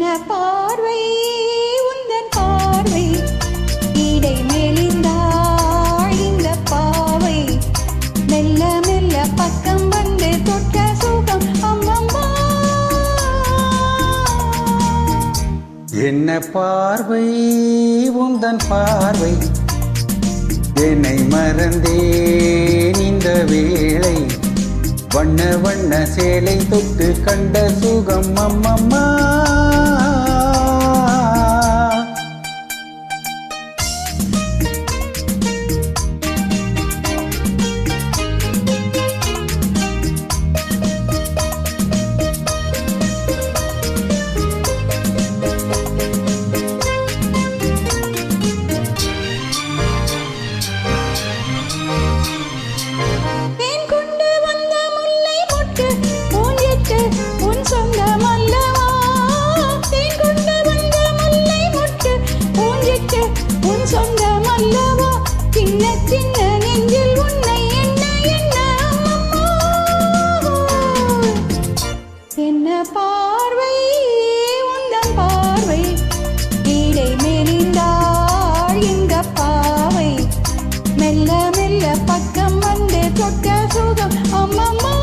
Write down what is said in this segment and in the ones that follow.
என்ன பார்வை உந்தன் பார்வை இடை மெலிந்தாள் இந்த பாவை மெல்ல மெல்ல பக்கம் வந்து தொட்ட சுகம் அம்மம்மா என்ன பார்வை உந்தன் பார்வை என்னை மறந்தேன் இந்த வேளை வண்ண வண்ண சேலை தொட்டு கண்ட சுகம் அம்மம்மா என்ன பார்வை உந்தன் பார்வை இடை மெலிந்தாள் இந்த பாவை மெல்ல மெல்ல பக்கம் வந்து தொட்ட சுகம் அம்மம்மா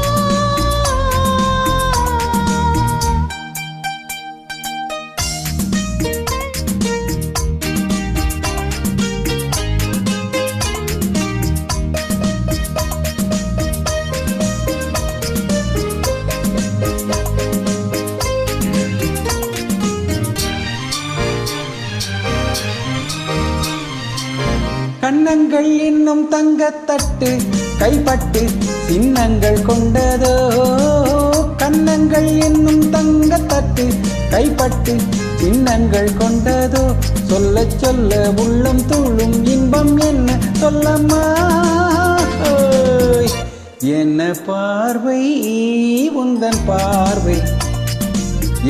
கண்ணங்கள் இன்னும் தங்கத்தட்டு கைப்பட்டு சின்னங்கள் கொண்டதோ கண்ணங்கள் இன்னும் தங்கத்தட்டு கைப்பட்டு சின்னங்கள் கொண்டதோ சொல்ல சொல்ல உள்ளம் துள்ளும் இன்பம் என்ன சொல்லம்மா என்ன பார்வை உந்தன் பார்வை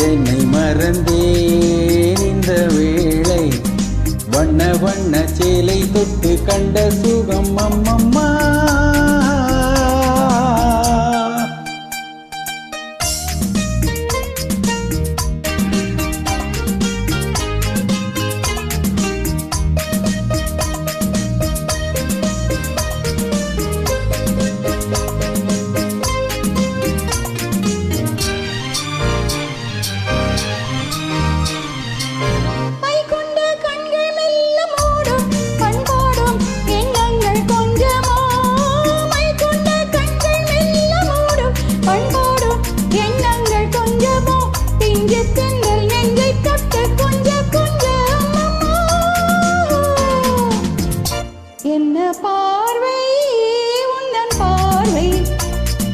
என்னை மறந்தேன் இந்த வேளை வண்ண வண்ண சேலை தொட்டு கண்ட சுகம் அம்மம்மா என்ன பார்வை உந்தன் பார்வை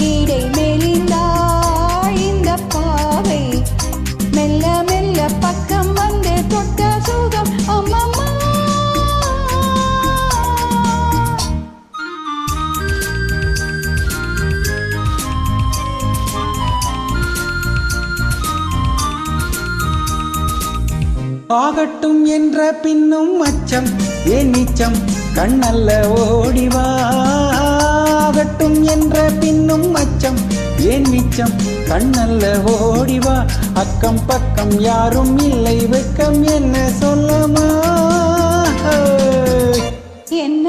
இடை மெலிந்தாள் இந்த பாவை மெல்ல மெல்ல பக்கம் வந்து தொட்ட சுகம் அம்மம்மா ஆகட்டும் என்ற பின்னும் அச்சம் ஏன் நிச்சம் கண்ணல்ல ஓடிவாகட்டும் என்ற பின்னும் அச்சம் ஏன் மிச்சம் கண்ணல்ல ஓடிவா அக்கம் பக்கம் யாரும் இல்லை வெக்கம் என்ன சொல்லமா என்ன